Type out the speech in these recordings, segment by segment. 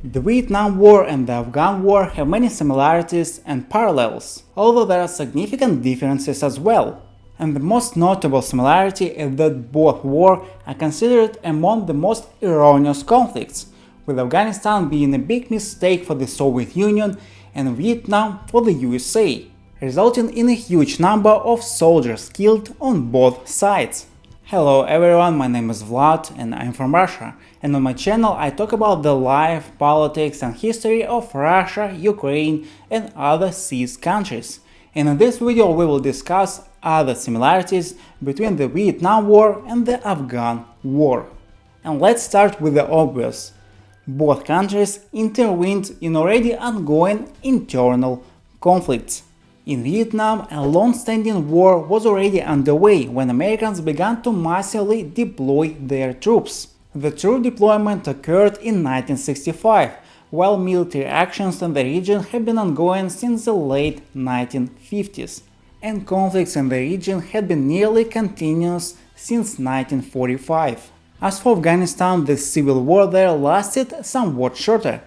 The Vietnam War and the Afghan War have many similarities and parallels, although there are significant differences as well. And the most notable similarity is that both wars are considered among the most erroneous conflicts, with Afghanistan being a big mistake for the Soviet Union and Vietnam for the USA, resulting in a huge number of soldiers killed on both sides. Hello everyone, my name is Vlad and I'm from Russia, and on my channel I talk about the life, politics and history of Russia, Ukraine and other CIS countries. And in this video we will discuss other similarities between the Vietnam War and the Afghan War. And let's start with the obvious. Both countries intervened in already ongoing internal conflicts. In Vietnam, a long-standing war was already underway when Americans began to massively deploy their troops. The troop deployment occurred in 1965, while military actions in the region had been ongoing since the late 1950s, and conflicts in the region had been nearly continuous since 1945. As for Afghanistan, the civil war there lasted somewhat shorter.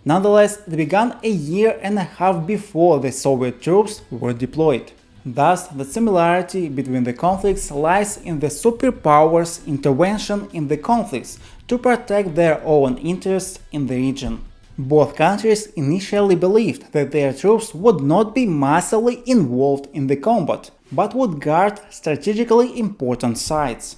Nonetheless, it began a year and a half before the Soviet troops were deployed. Thus, the similarity between the conflicts lies in the superpowers' intervention in the conflicts to protect their own interests in the region. Both countries initially believed that their troops would not be massively involved in the combat, but would guard strategically important sites.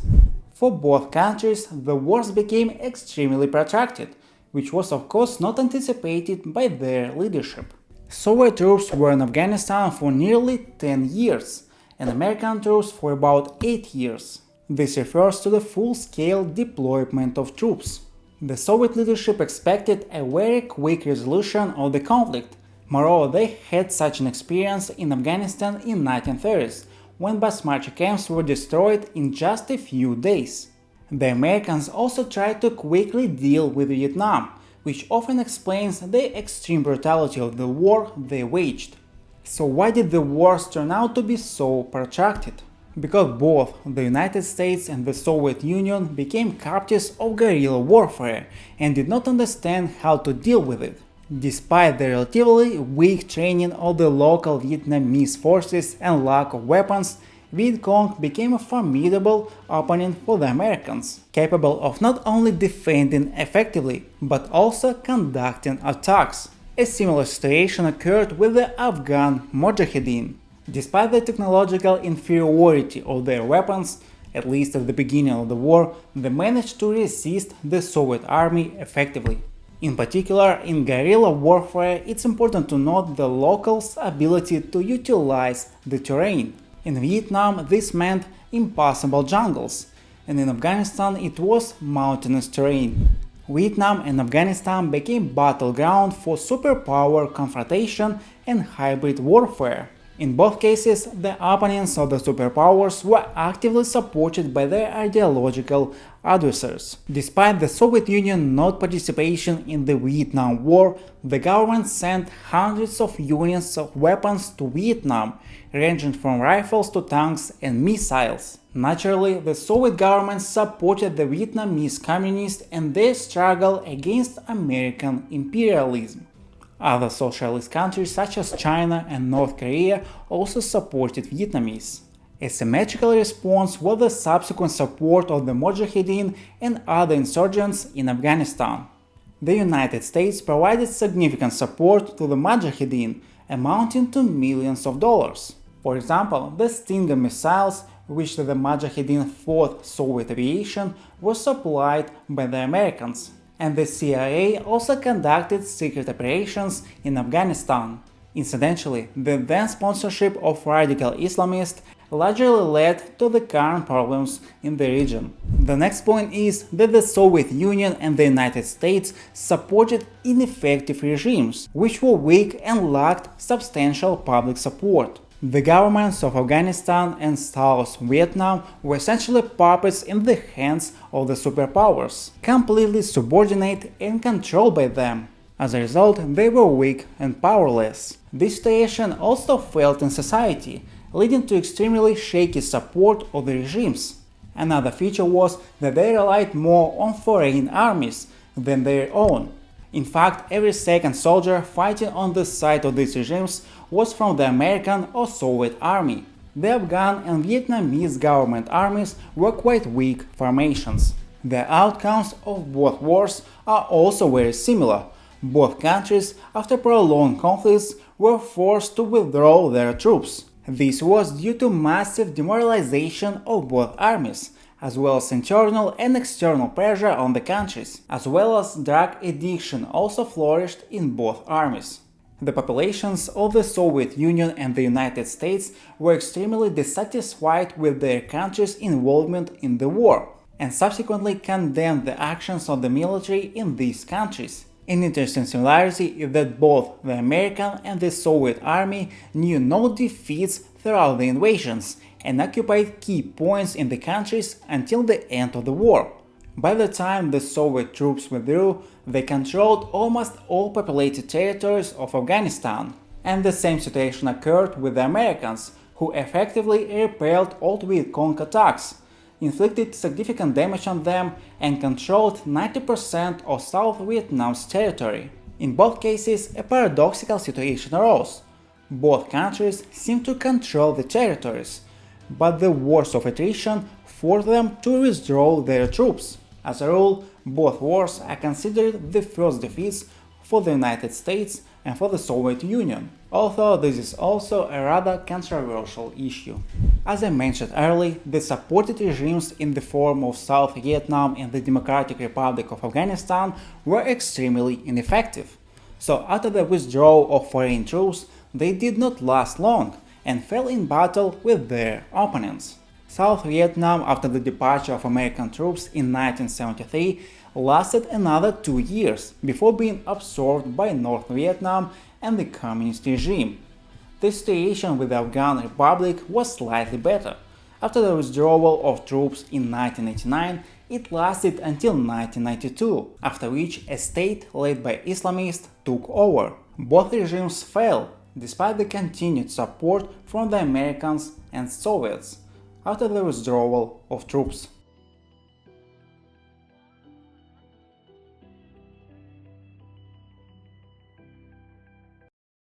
For both countries, the wars became extremely protracted, which was of course not anticipated by their leadership. Soviet troops were in Afghanistan for nearly 10 years, and American troops for about 8 years. This refers to the full-scale deployment of troops. The Soviet leadership expected a very quick resolution of the conflict. Moreover, they had such an experience in Afghanistan in 1930s, when Basmati camps were destroyed in just a few days. The Americans also tried to quickly deal with Vietnam, which often explains the extreme brutality of the war they waged. So why did the wars turn out to be so protracted? Because both the United States and the Soviet Union became captives of guerrilla warfare and did not understand how to deal with it. Despite the relatively weak training of the local Vietnamese forces and lack of weapons, Viet Cong became a formidable opponent for the Americans, capable of not only defending effectively, but also conducting attacks. A similar situation occurred with the Afghan Mujahideen. Despite the technological inferiority of their weapons, at least at the beginning of the war, they managed to resist the Soviet army effectively. In particular, in guerrilla warfare, it's important to note the locals' ability to utilize the terrain. In Vietnam, this meant impassable jungles, and in Afghanistan it was mountainous terrain. Vietnam and Afghanistan became battleground for superpower confrontation and hybrid warfare. In both cases, the opponents of the superpowers were actively supported by their ideological adversaries. Despite the Soviet Union's not participation in the Vietnam War, the government sent hundreds of units of weapons to Vietnam, ranging from rifles to tanks and missiles. Naturally, the Soviet government supported the Vietnamese communists and their struggle against American imperialism. Other socialist countries such as China and North Korea also supported Vietnamese. A symmetrical response was the subsequent support of the Mujahideen and other insurgents in Afghanistan. The United States provided significant support to the Mujahideen, amounting to millions of dollars. For example, the Stinger missiles, which the Mujahideen fought Soviet aviation, were supplied by the Americans. And the CIA also conducted secret operations in Afghanistan. Incidentally, the then sponsorship of radical Islamists largely led to the current problems in the region. The next point is that the Soviet Union and the United States supported ineffective regimes, which were weak and lacked substantial public support. The governments of Afghanistan and South Vietnam were essentially puppets in the hands of the superpowers, completely subordinate and controlled by them. As a result, they were weak and powerless. This situation also felt in society, leading to extremely shaky support of the regimes. Another feature was that they relied more on foreign armies than their own. In fact, every second soldier fighting on the side of these regimes was from the American or Soviet army. The Afghan and Vietnamese government armies were quite weak formations. The outcomes of both wars are also very similar. Both countries, after prolonged conflicts, were forced to withdraw their troops. This was due to massive demoralization of both armies, as well as internal and external pressure on the countries, as well as drug addiction also flourished in both armies. The populations of the Soviet Union and the United States were extremely dissatisfied with their country's involvement in the war, and subsequently condemned the actions of the military in these countries. An interesting similarity is that both the American and the Soviet army knew no defeats throughout the invasions and occupied key points in the countries until the end of the war. By the time the Soviet troops withdrew, they controlled almost all populated territories of Afghanistan. And the same situation occurred with the Americans, who effectively repelled all Viet Cong attacks, inflicted significant damage on them, and controlled 90% of South Vietnam's territory. In both cases, a paradoxical situation arose. Both countries seemed to control the territories, but the wars of attrition forced them to withdraw their troops. As a rule, both wars are considered the first defeats for the United States and for the Soviet Union, although this is also a rather controversial issue. As I mentioned earlier, the supported regimes in the form of South Vietnam and the Democratic Republic of Afghanistan were extremely ineffective. So after the withdrawal of foreign troops, they did not last long and fell in battle with their opponents. South Vietnam, after the departure of American troops in 1973, lasted another 2 years before being absorbed by North Vietnam and the communist regime. The situation with the Afghan Republic was slightly better. After the withdrawal of troops in 1989, it lasted until 1992, after which a state led by Islamists took over. Both regimes fell, despite the continued support from the Americans and Soviets after the withdrawal of troops.